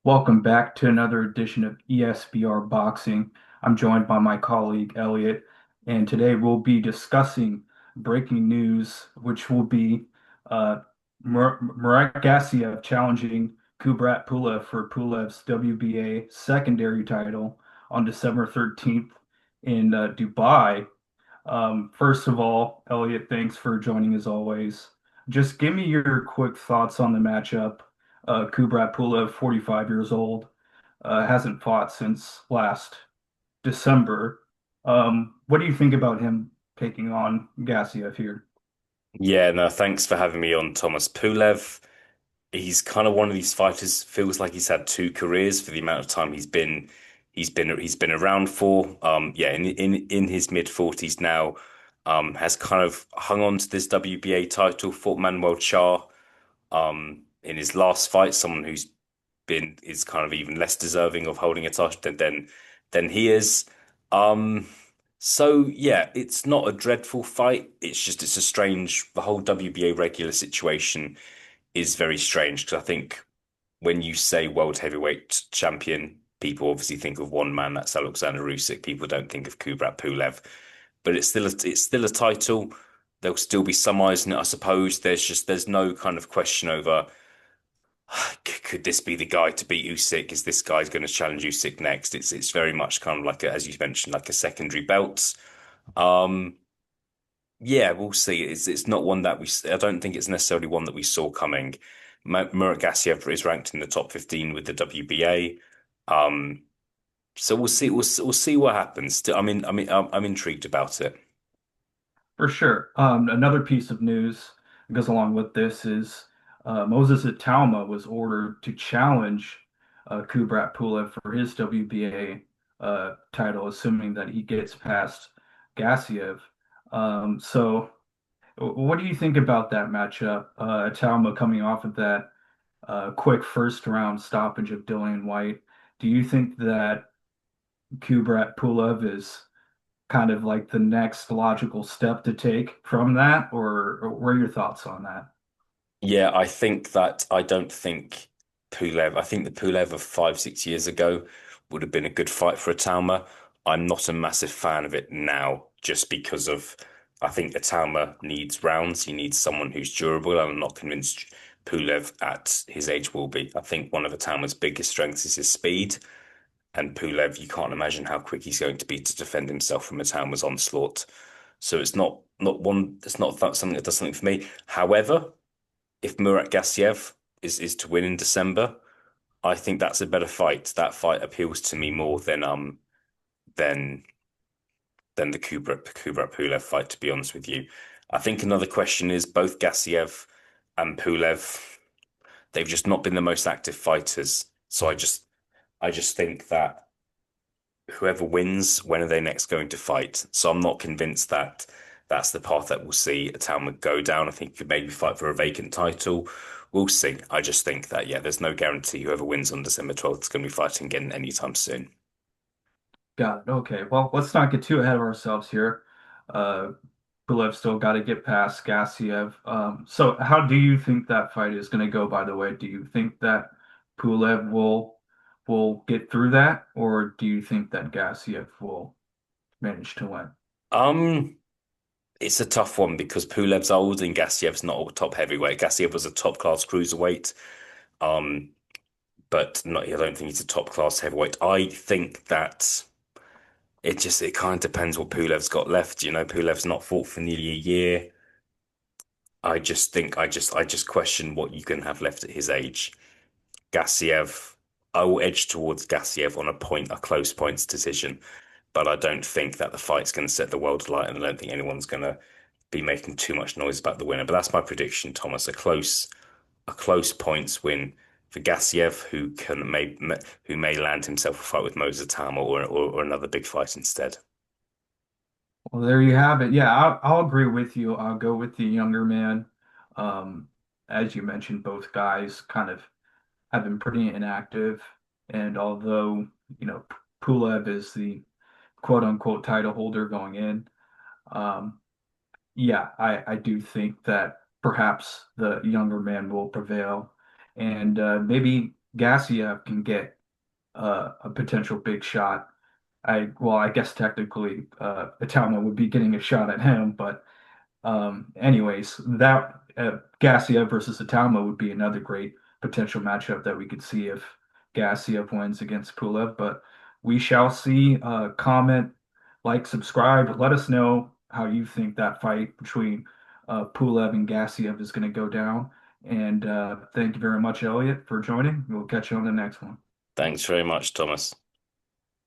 Welcome back to another edition of ESBR Boxing. I'm joined by my colleague Elliot, and today we'll be discussing breaking news, which will be Murat Gassiev challenging Kubrat Pulev for Pulev's WBA secondary title on December 13th in Dubai. First of all, Elliot, thanks for joining as always. Just give me your quick thoughts on the matchup. Kubrat Pulev, 45 years old, hasn't fought since last December. What do you think about him taking on Gassiev here? Yeah, no, thanks for having me on, Thomas. Pulev, he's kind of one of these fighters, feels like he's had two careers for the amount of time he's been around for. Yeah, in his mid 40s now, has kind of hung on to this WBA title, fought Manuel Charr, in his last fight, someone who's been is kind of even less deserving of holding a title than he is. Um, so yeah, it's not a dreadful fight. It's a strange. The whole WBA regular situation is very strange because I think when you say world heavyweight champion, people obviously think of one man. That's Alexander Usyk. People don't think of Kubrat Pulev, but it's still a title. There'll still be some eyes on it, I suppose. There's no kind of question over could this be the guy to beat Usyk? Is this guy's going to challenge Usyk next? It's very much kind of like as you mentioned, like a secondary belt. Um, yeah, we'll see. It's not one that I don't think it's necessarily one that we saw coming. Murat Gassier is ranked in the top 15 with the WBA. Um, so we'll see. We'll see what happens. I'm intrigued about it. For sure. Another piece of news that goes along with this is Moses Italma was ordered to challenge Kubrat Pulev for his WBA title, assuming that he gets past Gassiev. So, what do you think about that matchup? Italma coming off of that quick first round stoppage of Dillian White. Do you think that Kubrat Pulev is kind of like the next logical step to take from that, or what are your thoughts on that? Yeah, I don't think Pulev. I think the Pulev of 5, 6 years ago would have been a good fight for Atalma. I'm not a massive fan of it now, just because of I think Atalma needs rounds. He needs someone who's durable, and I'm not convinced Pulev at his age will be. I think one of Atalma's biggest strengths is his speed, and Pulev, you can't imagine how quick he's going to be to defend himself from Atalma's onslaught. So it's not something that does something for me. However, if Murat Gassiev is to win in December, I think that's a better fight. That fight appeals to me more than than the Kubrat Pulev fight, to be honest with you. I think another question is both Gassiev and Pulev, they've just not been the most active fighters. So I just think that whoever wins, when are they next going to fight? So I'm not convinced that that's the path that we'll see Talmud go down. I think he could maybe fight for a vacant title. We'll see. I just think that, yeah, there's no guarantee whoever wins on December 12th is going to be fighting again anytime soon. Got it. Okay. Well, let's not get too ahead of ourselves here. Uh, Pulev still got to get past Gassiev. So how do you think that fight is going to go, by the way? Do you think that Pulev will get through that, or do you think that Gassiev will manage to win? Um, it's a tough one because Pulev's old and Gassiev's not a top heavyweight. Gassiev was a top class cruiserweight. Um, but not, I don't think he's a top class heavyweight. I think that it kind of depends what Pulev's got left. Pulev's not fought for nearly a year. I just think I just question what you can have left at his age. Gassiev, I will edge towards Gassiev on a close points decision, but I don't think that the fight's going to set the world alight, and I don't think anyone's going to be making too much noise about the winner. But that's my prediction, Thomas. A close points win for Gassiev, who may land himself a fight with Moses Tama or another big fight instead. Well, there you have it. Yeah, I'll agree with you. I'll go with the younger man. Um, as you mentioned, both guys kind of have been pretty inactive. And although, you know, Pulev is the quote unquote title holder going in, um, yeah, I do think that perhaps the younger man will prevail. And maybe Gassiev can get a potential big shot. I guess technically Italma would be getting a shot at him, but anyways, that Gassiev versus Italma would be another great potential matchup that we could see if Gassiev wins against Pulev. But we shall see. Comment, like, subscribe. Let us know how you think that fight between Pulev and Gassiev is going to go down. And thank you very much, Elliot, for joining. We'll catch you on the next one. Thanks very much, Thomas.